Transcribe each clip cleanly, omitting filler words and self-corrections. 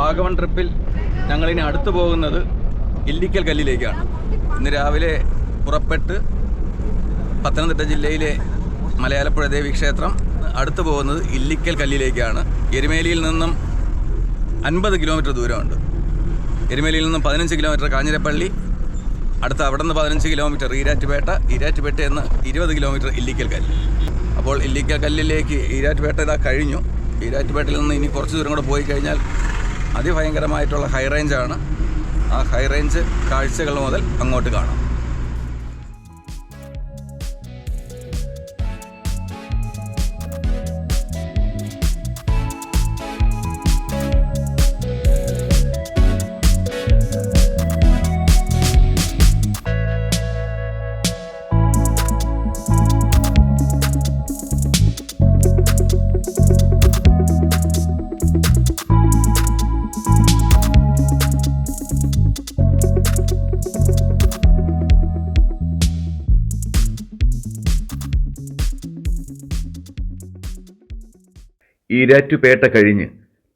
വാഗമൺ ട്രിപ്പിൽ ഞങ്ങളിനി അടുത്ത് പോകുന്നത് ഇല്ലിക്കൽ കല്ലിലേക്കാണ്. ഇന്ന് രാവിലെ പുറപ്പെട്ട് പത്തനംതിട്ട ജില്ലയിലെ മലയാലപ്പുഴ ദേവി ക്ഷേത്രം, അടുത്ത് പോകുന്നത് ഇല്ലിക്കൽ കല്ലിലേക്കാണ്. എരുമേലിയിൽ നിന്നും 50 കിലോമീറ്റർ ദൂരമുണ്ട്. എരുമേലിയിൽ നിന്നും 15 കിലോമീറ്റർ കാഞ്ഞിരപ്പള്ളി, അടുത്ത അവിടെ നിന്ന് 15 കിലോമീറ്റർ ഈരാറ്റുപേട്ടയിൽ നിന്ന് 20 കിലോമീറ്റർ ഇല്ലിക്കൽ കല്ല്. അപ്പോൾ ഇല്ലിക്കൽ കല്ലിലേക്ക് ഈരാറ്റുപേട്ട ഇതാ കഴിഞ്ഞു. ഈരാറ്റുപേട്ടയിൽ നിന്ന് ഇനി കുറച്ച് ദൂരം കൂടെ പോയി കഴിഞ്ഞാൽ അതിഭയങ്കരമായിട്ടുള്ള ഹൈ റേഞ്ചാണ്. ആ ഹൈ റേഞ്ച് കാഴ്ചകൾ മുതൽ അങ്ങോട്ട് കാണാം. ഈരാറ്റുപേട്ട കഴിഞ്ഞ്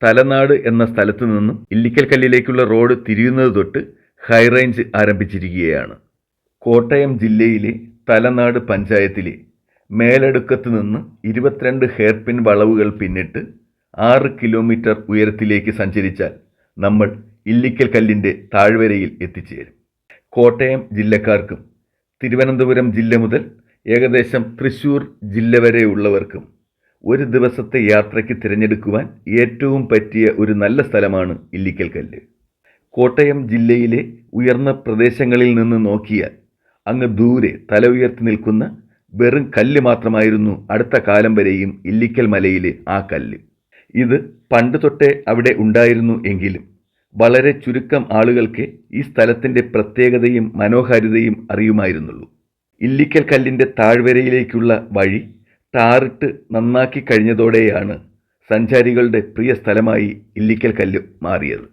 തലനാട് എന്ന സ്ഥലത്തു നിന്നും ഇല്ലിക്കൽ കല്ലിലേക്കുള്ള റോഡ് തിരിയുന്നത് തൊട്ട് ഹൈ റേഞ്ച് ആരംഭിച്ചിരിക്കുകയാണ്. കോട്ടയം ജില്ലയിലെ തലനാട് പഞ്ചായത്തിലെ മേലടുക്കത്ത് നിന്ന് 22 ഹെയർപിൻ വളവുകൾ പിന്നിട്ട് 6 കിലോമീറ്റർ ഉയരത്തിലേക്ക് സഞ്ചരിച്ചാൽ നമ്മൾ ഇല്ലിക്കൽ കല്ലിൻ്റെ താഴ്വരയിൽ എത്തിച്ചേരും. കോട്ടയം ജില്ലക്കാർക്കും തിരുവനന്തപുരം ജില്ല മുതൽ ഏകദേശം തൃശ്ശൂർ ജില്ല വരെയുള്ളവർക്കും ഒരു ദിവസത്തെ യാത്രയ്ക്ക് തിരഞ്ഞെടുക്കുവാൻ ഏറ്റവും പറ്റിയ ഒരു നല്ല സ്ഥലമാണ് ഇല്ലിക്കൽ കല്ല്. കോട്ടയം ജില്ലയിലെ ഉയർന്ന പ്രദേശങ്ങളിൽ നിന്ന് നോക്കിയാൽ അങ്ങ് ദൂരെ തല ഉയർത്തി നിൽക്കുന്ന വെറും കല്ല് മാത്രമായിരുന്നു അടുത്ത കാലം വരെയും ഇല്ലിക്കൽ മലയിലെ ആ കല്ല്. ഇത് പണ്ട് തൊട്ടേ അവിടെ ഉണ്ടായിരുന്നു എങ്കിലും വളരെ ചുരുക്കം ആളുകൾക്ക് ഈ സ്ഥലത്തിൻ്റെ പ്രത്യേകതയും മനോഹാരിതയും അറിയുമായിരുന്നുള്ളൂ. ഇല്ലിക്കൽ കല്ലിൻ്റെ താഴ്വരയിലേക്കുള്ള വഴി ടാറിട്ട് നന്നാക്കി കഴിഞ്ഞതോടെയാണ് സഞ്ചാരികളുടെ പ്രിയ സ്ഥലമായി ഇല്ലിക്കൽ കല്ല് മാറിയത്.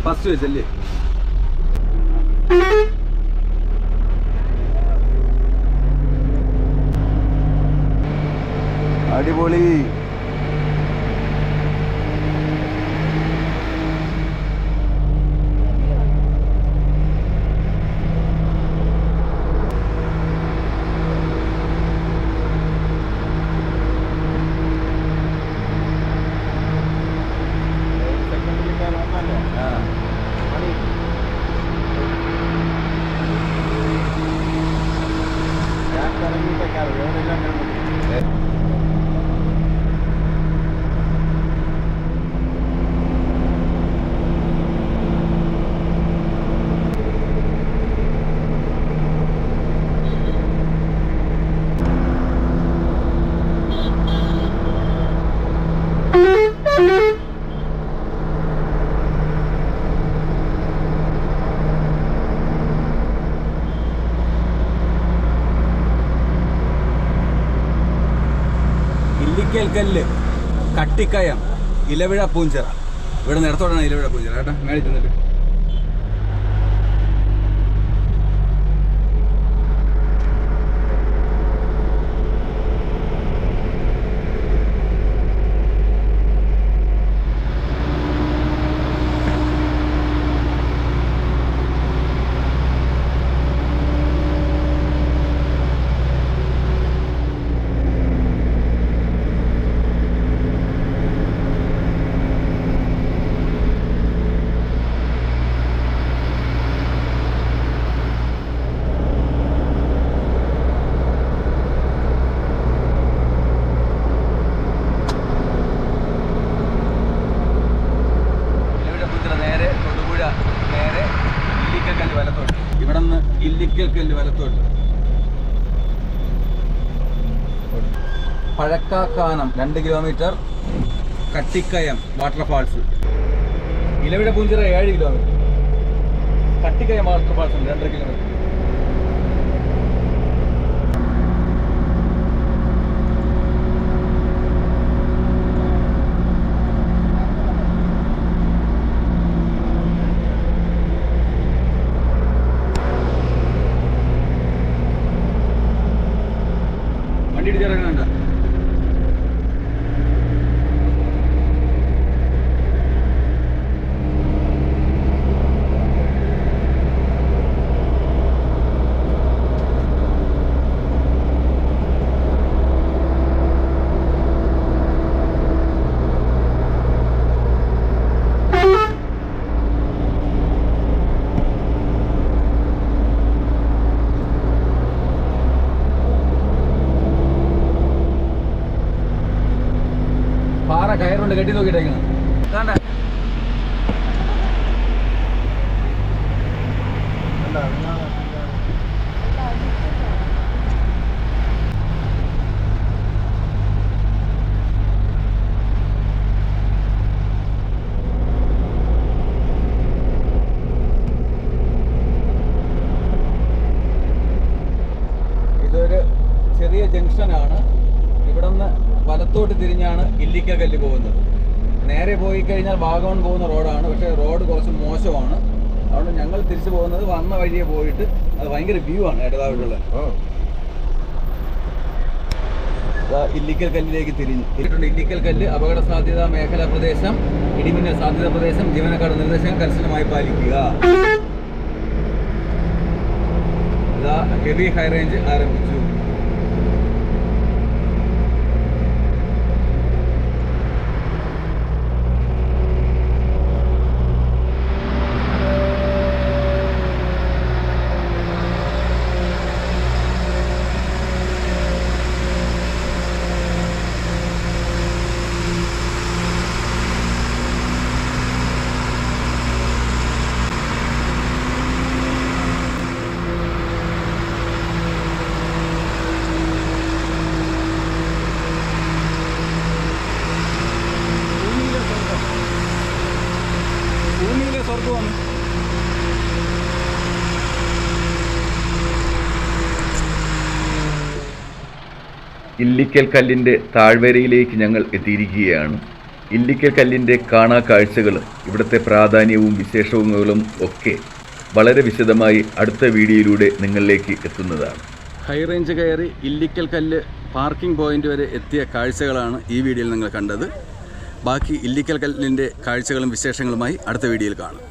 ഫസ്റ്റ് വെച്ചല്ലേ? അടിപൊളി. ഇല്ലിക്കൽ കല്ല്, കട്ടിക്കയം, ഇലവിഴ പൂഞ്ചിറ. ഇവിടെ നേരത്തോടാണ് ഇലവിഴ പൂഞ്ചിറ. കേട്ടോ, മേടിച്ച് നിന്നിട്ട് ഇല്ലിക്കൽ കല്ല് വലത്തോട്ട്. Pazhakkakkanam 2 kilometre. Kattikkayam waterfalls. Ilaveezha Poonchira 7 kilometre. Kattikkayam waterfalls 2.5 kilometre. വണ്ടി ഇടിച്ചിറങ്ങുന്നുണ്ട്. പാറ കയറുകൊണ്ട് കെട്ടി നോക്കിയിട്ടേക്കണം. ഇതാണ്ട ഇതൊരു ചെറിയ ജംഗ്ഷനാണ്. ഇവിടുന്ന് വലത്തോട്ട് തിരിഞ്ഞാണ് ഇല്ലിക്കൽ കല്ല് പോകുന്നത്. നേരെ പോയി കഴിഞ്ഞാൽ വാഗമൺ പോകുന്ന റോഡാണ്. പക്ഷേ റോഡ് കുറച്ച് മോശമാണ്. അതുകൊണ്ട് ഞങ്ങൾ തിരിച്ചു പോകുന്നത് വന്ന വഴിയെ പോയിട്ട്, അത് ഭയങ്കര വ്യൂ ആണ് ഇടതായിട്ടുള്ള. ഇല്ലിക്കൽ കല്ലിലേക്ക് തിരിഞ്ഞിട്ടുണ്ട്. ഇല്ലിക്കൽ കല്ല് അപകട സാധ്യതാ മേഖലാ പ്രദേശം, ഇടിമിന്നൽ സാധ്യതാ പ്രദേശം, ജീവനക്കാരുടെ നിർദ്ദേശങ്ങൾ കർശനമായി പാലിക്കുക. ഇതാ ഹെവി ഹൈ റേഞ്ച് ആരംഭിച്ചു. സ്വർഗമാണ്. ഇല്ലിക്കൽ കല്ലിൻ്റെ താഴ്വരയിലേക്ക് ഞങ്ങൾ എത്തിയിരിക്കുകയാണ്. ഇല്ലിക്കൽ കല്ലിൻ്റെ കാണാ കാഴ്ചകളും ഇവിടുത്തെ പ്രാധാന്യവും വിശേഷങ്ങളും ഒക്കെ വളരെ വിശദമായി അടുത്ത വീഡിയോയിലൂടെ നിങ്ങളിലേക്ക് എത്തുന്നതാണ്. ഹൈ റേഞ്ച് കയറി ഇല്ലിക്കൽ കല്ല് പാർക്കിംഗ് പോയിന്റ് വരെ എത്തിയ കാഴ്ചകളാണ് ഈ വീഡിയോയിൽ നിങ്ങൾ കണ്ടത്. ബാക്കി ഇല്ലിക്കൽ കല്ലിൻ്റെ കാഴ്ചകളും വിശേഷങ്ങളുമായി അടുത്ത വീഡിയോയിൽ കാണാം.